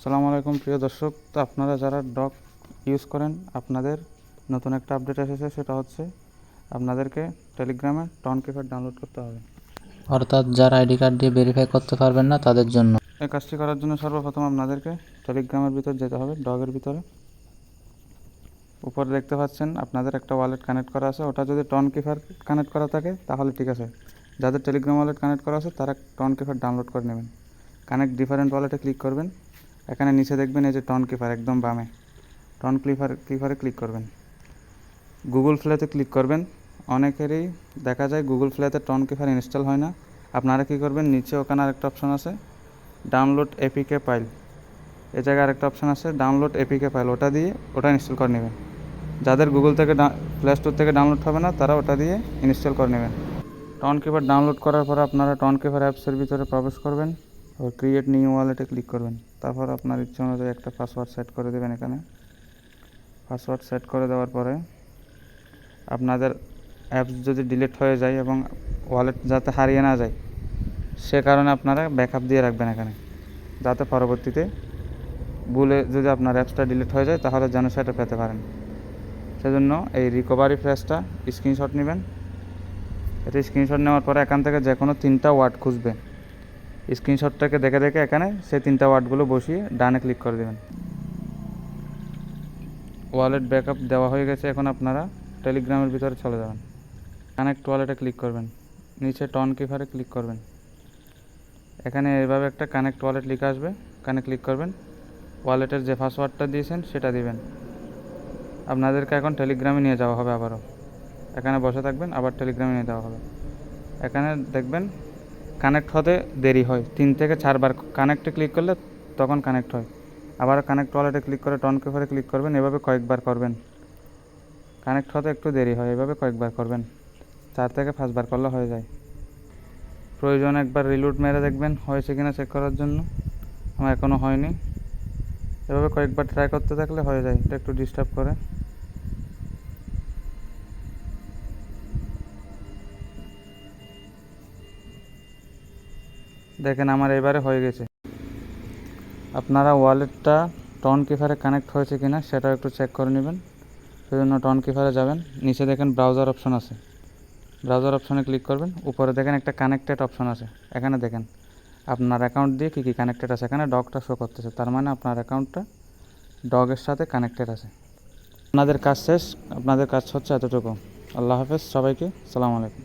আসসালামু আলাইকুম প্রিয় দর্শক, তো আপনারা যারা ডক ইউজ করেন আপনাদের নতুন একটা আপডেট এসেছে। সেটা হচ্ছে আপনাদেরকে টেলিগ্রামে টনকিপার ডাউনলোড করতে হবে। অর্থাৎ যারা আইডি কার্ড দিয়ে ভেরিফাই করতে পারবেন না তাদের জন্য। এই কাজটি করার জন্য সর্বপ্রথম আপনাদেরকে টেলিগ্রামের ভিতর যেতে হবে। ডগের ভিতরে উপরে দেখতে পাচ্ছেন আপনাদের একটা ওয়ালেট কানেক্ট করা আছে। ওটা যদি টনকিপার কানেক্ট করা থাকে তাহলে ঠিক আছে। যাদের টেলিগ্রাম ওয়ালেট কানেক্ট করা আছে তারা টনকিপার ডাউনলোড করে নেবেন। কানেক্ট ডিফারেন্ট ওয়ালেটে ক্লিক করবেন। এখানে নিচে দেখবেন এই যে টনকিপার, একদম বামে টনকিপারে ক্লিক করবেন। গুগল প্লেতে ক্লিক করবেন। অনেকেরই দেখা যায় গুগল প্লেতে টনকিপার ইনস্টল হয় না। আপনারা কী করবেন, নিচে ওখানে আরেকটা অপশন আছে ডাউনলোড এপিকে ফাইল। এই জায়গায় আরেকটা অপশন আছে ডাউনলোড এপিকে ফাইল, ওটা ইনস্টল করে নেবেন। যাদের গুগল থেকে প্লে স্টোর থেকে ডাউনলোড হবে না তারা ওটা দিয়ে ইনস্টল করে নেবেন। টনকিপার ডাউনলোড করার পর আপনারা টনকিপার অ্যাপসের ভিতরে প্রবেশ করবেন। আর ক্রিয়েট নিউ ওয়ালেটে ক্লিক করবেন। তারপর আপনার ইচ্ছে অনুযায়ী একটা পাসওয়ার্ড সেট করে দেবেন। এখানে পাসওয়ার্ড সেট করে দেওয়ার পরে আপনাদের অ্যাপস যদি ডিলিট হয়ে যায় এবং ওয়ালেট যাতে হারিয়ে না যায় সে কারণে আপনারা ব্যাকআপ দিয়ে রাখবেন এখানে, যাতে পরবর্তীতে ভুলে যদি আপনার অ্যাপসটা ডিলিট হয়ে যায় তাহলে যেন সেটা পেতে পারেন। সেজন্য এই রিকভারি ফ্রেশটা স্ক্রিনশট নেবেন। এটা স্ক্রিনশট নেওয়ার পরে এখান থেকে যে কোনো 3টা ওয়ার্ড খুঁজবে। স্ক্রিনশটটাকে দেখে দেখে এখানে সেই 3টা ওয়ার্ডগুলো বসিয়ে ডানে ক্লিক করে দেবেন। ওয়ালেট ব্যাকআপ দেওয়া হয়ে গেছে। এখন আপনারা টেলিগ্রামের ভিতরে চলে যাবেন। কানেক্ট ওয়ালেটে ক্লিক করবেন, নিচে টনকিপারে ক্লিক করবেন। এখানে এভাবে একটা কানেক্ট ওয়ালেট লেখা আসবে, এখানে ক্লিক করবেন। ওয়ালেটের যে পাসওয়ার্ডটা দিয়েছেন সেটা দিবেন। আপনাদেরকে এখন টেলিগ্রামে নিয়ে যাওয়া হবে আবারও। এখানে বসে থাকবেন, আবার টেলিগ্রামে নিয়ে যাওয়া হবে। এখানে দেখবেন কানেক্ট হতে দেরি হয়, 3 থেকে 4বার কানেক্টে ক্লিক করলে তখন কানেক্ট হয়। আবার কানেক্ট ওয়ালেটে ক্লিক করে টনকিপারে ক্লিক করবেন। এভাবে কয়েকবার করবেন। কানেক্ট হতে একটু দেরি হয়, এভাবে কয়েকবার করবেন। 4 থেকে 5বার করলে হয়ে যায়। প্রয়োজন একবার রিলোড মেরে দেখবেন হয়েছে কিনা চেক করার জন্য। আমার এখনও হয়নি। এভাবে কয়েকবার ট্রাই করতে থাকলে হয়ে যায়। এটা একটু ডিস্টার্ব করে। দেখেন আমার এবারে হয়ে গেছে। আপনারা ওয়ালেটটা টনকিপারে কানেক্ট হয়েছে কিনা সেটাও একটু চেক করে নেবেন। সেজন্য টনকিপারে যাবেন, নিচে দেখেন ব্রাউজার অপশন আছে। ব্রাউজার অপশনে ক্লিক করবেন। উপরে দেখেন একটা কানেক্টেড অপশন আছে। এখানে দেখেন আপনার অ্যাকাউন্ট দিয়ে কী কী কানেক্টেড আছে। এখানে ডগটা শো করতেছে, তার মানে আপনার অ্যাকাউন্টটা ডগের সাথে কানেক্টেড আছে। আপনাদের কাজ শেষ। আপনাদের কাজ হচ্ছে এতটুকু। আল্লাহ হাফেজ সবাইকে। আসসালামু আলাইকুম।